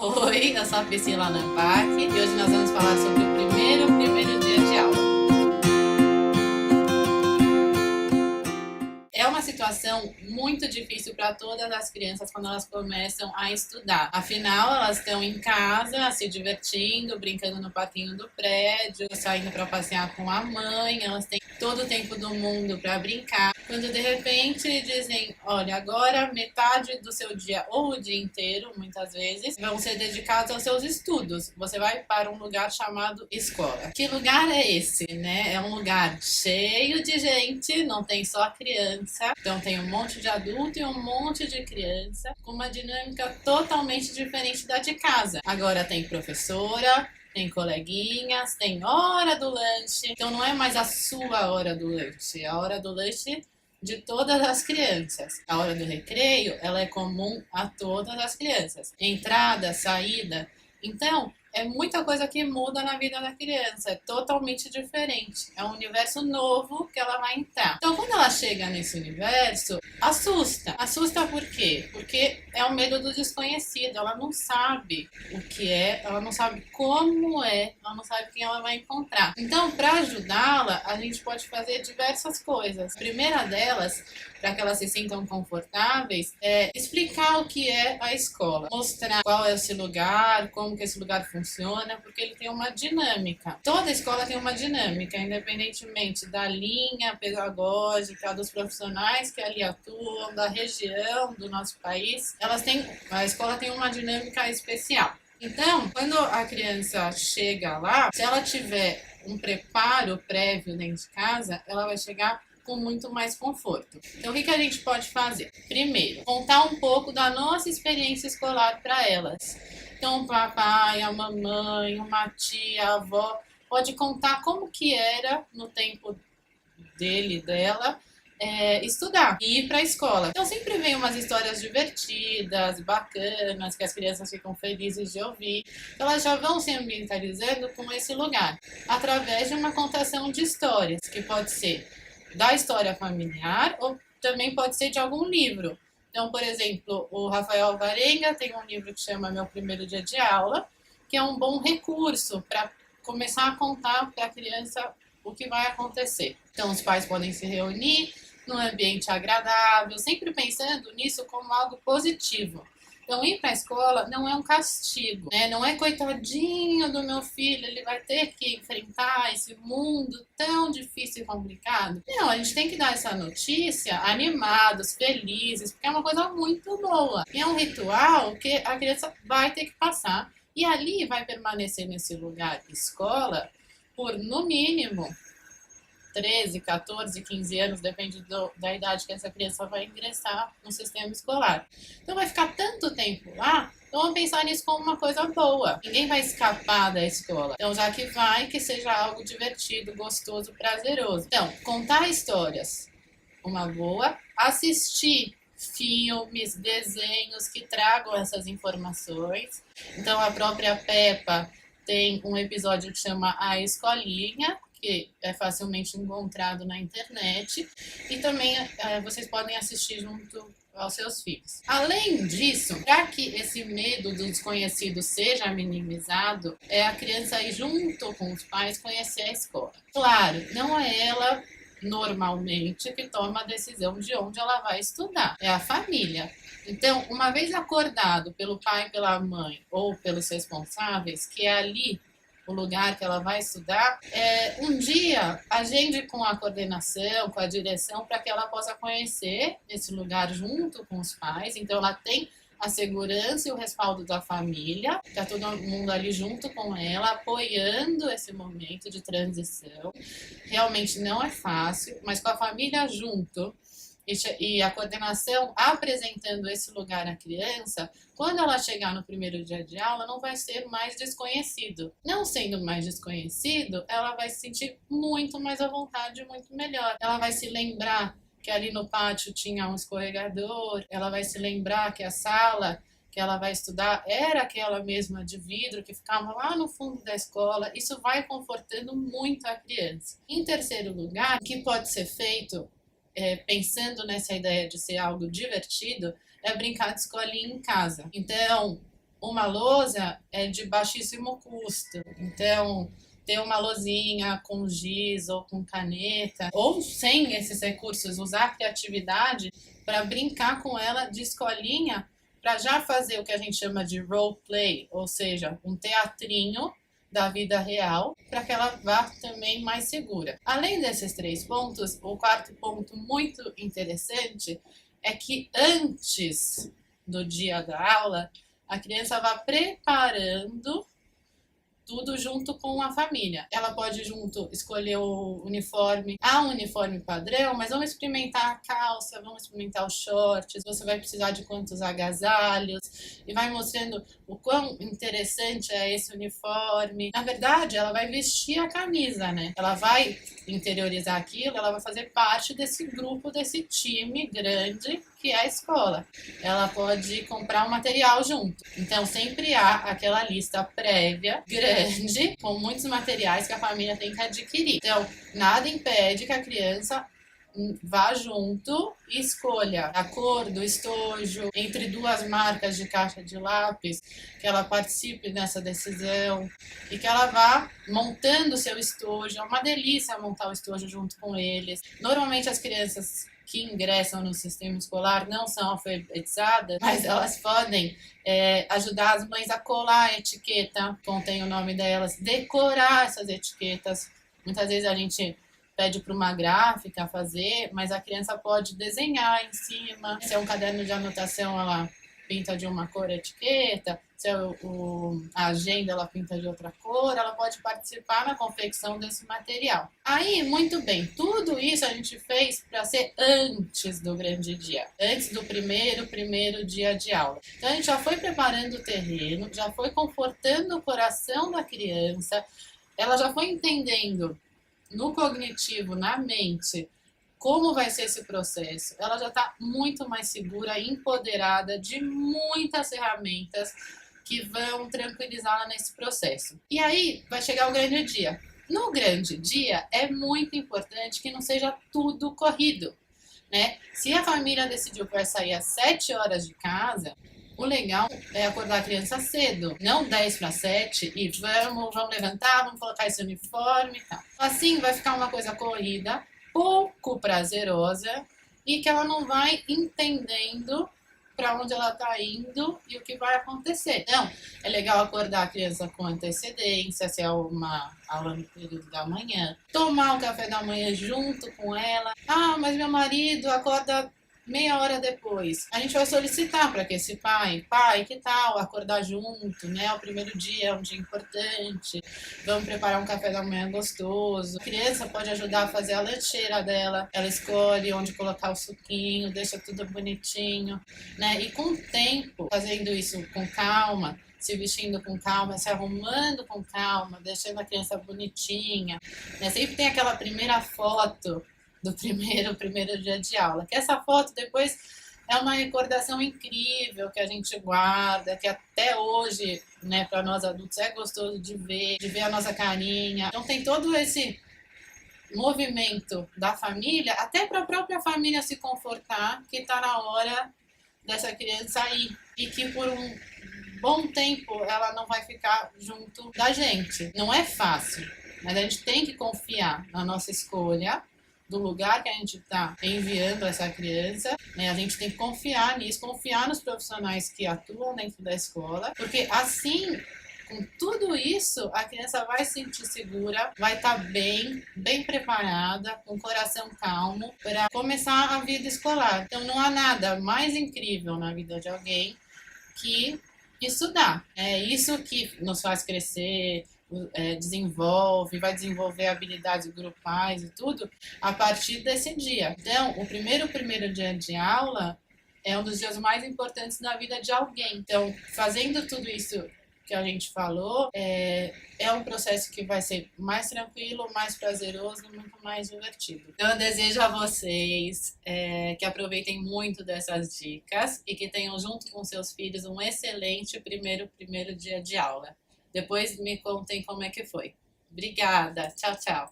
Oi, eu sou a Priscila Nampac e hoje nós vamos falar sobre o primeiro dia de aula. É uma situação muito difícil para todas as crianças quando elas começam a estudar. Afinal, elas estão em casa, se divertindo, brincando no parquinho do prédio, saindo para passear com a mãe, elas têm todo o tempo do mundo para brincar. Quando de repente dizem, olha, agora metade do seu dia ou o dia inteiro, muitas vezes, vão ser dedicados aos seus estudos. Você vai para um lugar chamado escola. Que lugar é esse, né? É um lugar cheio de gente, não tem só criança. Então tem um monte de adulto e um monte de criança, com uma dinâmica totalmente diferente da de casa. Agora tem professora, tem coleguinhas, tem hora do lanche. Então não é mais a sua hora do lanche, é a hora do lanche de todas as crianças. A hora do recreio, ela é comum a todas as crianças. Entrada, saída. Então, é muita coisa que muda na vida da criança, é totalmente diferente. É um universo novo que ela vai entrar. Então, quando ela chega nesse universo, assusta. Assusta por quê? Porque é o medo do desconhecido. Ela não sabe o que é, ela não sabe como é, ela não sabe quem ela vai encontrar. Então, para ajudá-la, a gente pode fazer diversas coisas. A primeira delas, para que elas se sintam confortáveis, é explicar o que é a escola. Mostrar qual é esse lugar, como que esse lugar funciona, porque ele tem uma dinâmica. Toda escola tem uma dinâmica, independentemente da linha pedagógica, dos profissionais que ali atuam, da região do nosso país. A escola tem uma dinâmica especial. Então, quando a criança chega lá, se ela tiver um preparo prévio dentro de casa, ela vai chegar com muito mais conforto. Então, o que a gente pode fazer? Primeiro, contar um pouco da nossa experiência escolar para elas. Então, o papai, a mamãe, uma tia, a avó, pode contar como que era no tempo dele, dela, estudar e ir para a escola. Então, sempre vem umas histórias divertidas, bacanas, que as crianças ficam felizes de ouvir. Então, elas já vão se ambientalizando com esse lugar, através de uma contação de histórias, que pode ser da história familiar ou também pode ser de algum livro. Então, por exemplo, o Rafael Alvarenga tem um livro que chama Meu Primeiro Dia de Aula, que é um bom recurso para começar a contar para a criança o que vai acontecer. Então, os pais podem se reunir num ambiente agradável, sempre pensando nisso como algo positivo. Então, ir para a escola não é um castigo, né? Não é coitadinho do meu filho, ele vai ter que enfrentar esse mundo tão difícil e complicado. Não, a gente tem que dar essa notícia animados, felizes, porque é uma coisa muito boa. E é um ritual que a criança vai ter que passar e ali vai permanecer nesse lugar escola por, no mínimo, 13, 14, 15 anos, depende da idade que essa criança vai ingressar no sistema escolar. Então vai ficar tanto tempo lá, então vamos pensar nisso como uma coisa boa. Ninguém vai escapar da escola. Então já que vai, que seja algo divertido, gostoso, prazeroso. Então, contar histórias, uma boa. Assistir filmes, desenhos que tragam essas informações. Então a própria Peppa tem um episódio que chama A Escolinha, que é facilmente encontrado na internet, e também vocês podem assistir junto aos seus filhos. Além disso, para que esse medo do desconhecido seja minimizado, é a criança ir junto com os pais conhecer a escola. Claro, não é ela normalmente que toma a decisão de onde ela vai estudar, é a família. Então, uma vez acordado pelo pai, pela mãe ou pelos responsáveis, que é ali o lugar que ela vai estudar, um dia agende com a coordenação, com a direção, para que ela possa conhecer esse lugar junto com os pais. Então, ela tem a segurança e o respaldo da família, está todo mundo ali junto com ela, apoiando esse momento de transição. Realmente não é fácil, mas com a família junto e a coordenação apresentando esse lugar à criança, quando ela chegar no primeiro dia de aula, não vai ser mais desconhecido. Não sendo mais desconhecido, ela vai se sentir muito mais à vontade, muito melhor. Ela vai se lembrar que ali no pátio tinha um escorregador, ela vai se lembrar que a sala que ela vai estudar era aquela mesma de vidro que ficava lá no fundo da escola. Isso vai confortando muito a criança. Em terceiro lugar, o que pode ser feito pensando nessa ideia de ser algo divertido, é brincar de escolinha em casa. Então, uma lousa é de baixíssimo custo. Então, ter uma lousinha com giz ou com caneta, ou sem esses recursos, usar a criatividade para brincar com ela de escolinha, para já fazer o que a gente chama de role play, ou seja, um teatrinho da vida real, para que ela vá também mais segura. Além desses 3 pontos, o quarto ponto muito interessante é que antes do dia da aula, a criança vai preparando tudo junto com a família. Ela pode junto escolher o uniforme, há um uniforme padrão, mas vamos experimentar a calça, vamos experimentar os shorts, você vai precisar de quantos agasalhos, e vai mostrando o quão interessante é esse uniforme. Na verdade, ela vai vestir a camisa, né? Ela vai interiorizar aquilo, ela vai fazer parte desse grupo, desse time grande que é a escola. Ela pode comprar um material junto. Então, sempre há aquela lista prévia, grande, com muitos materiais que a família tem que adquirir. Então, nada impede que a criança vá junto e escolha a cor do estojo entre 2 marcas de caixa de lápis, que ela participe nessa decisão e que ela vá montando o seu estojo. É uma delícia montar o estojo junto com eles. Normalmente as crianças que ingressam no sistema escolar não são alfabetizadas, mas elas podem ajudar as mães a colar a etiqueta, contém o nome delas, decorar essas etiquetas. Muitas vezes a gente pede para uma gráfica fazer, mas a criança pode desenhar em cima. Se é um caderno de anotação, ela pinta de uma cor a etiqueta. Se é a agenda, ela pinta de outra cor. Ela pode participar na confecção desse material. Aí, muito bem, tudo isso a gente fez para ser antes do grande dia, antes do primeiro dia de aula. Então, a gente já foi preparando o terreno, já foi confortando o coração da criança, ela já foi entendendo no cognitivo, na mente, como vai ser esse processo. Ela já está muito mais segura, empoderada de muitas ferramentas que vão tranquilizá-la nesse processo. E aí vai chegar o grande dia. No grande dia, é muito importante que não seja tudo corrido, né? Se a família decidiu que vai sair às 7 horas de casa, o legal é acordar a criança cedo, não 10 para 7 e vamos levantar, vamos colocar esse uniforme e tal. Assim vai ficar uma coisa corrida, pouco prazerosa e que ela não vai entendendo para onde ela está indo e o que vai acontecer. Então, é legal acordar a criança com antecedência, se é uma aula no período da manhã, tomar um café da manhã junto com ela. Ah, mas meu marido acorda meia hora depois. A gente vai solicitar para que esse pai, que tal acordar junto, né? O primeiro dia é um dia importante, vamos preparar um café da manhã gostoso. A criança pode ajudar a fazer a lancheira dela, ela escolhe onde colocar o suquinho, deixa tudo bonitinho, né? E com o tempo, fazendo isso com calma, se vestindo com calma, se arrumando com calma, deixando a criança bonitinha, né? Sempre tem aquela primeira foto do primeiro dia de aula. Que essa foto depois é uma recordação incrível que a gente guarda, que até hoje, né, para nós adultos é gostoso de ver a nossa carinha. Então tem todo esse movimento da família, até para a própria família se confortar, que está na hora dessa criança ir. E que por um bom tempo ela não vai ficar junto da gente. Não é fácil, mas a gente tem que confiar na nossa escolha, do lugar que a gente está enviando essa criança, né? A gente tem que confiar nisso, confiar nos profissionais que atuam dentro da escola, porque assim, com tudo isso, a criança vai se sentir segura, vai estar bem preparada, com o coração calmo, para começar a vida escolar. Então, não há nada mais incrível na vida de alguém que estudar. É isso que nos faz crescer, vai desenvolver habilidades grupais e tudo a partir desse dia. Então, o primeiro dia de aula é um dos dias mais importantes da vida de alguém. Então, fazendo tudo isso que a gente falou, é um processo que vai ser mais tranquilo, mais prazeroso e muito mais divertido. Então, eu desejo a vocês que aproveitem muito dessas dicas e que tenham junto com seus filhos um excelente primeiro dia de aula. Depois me contem como é que foi. Obrigada. Tchau, tchau.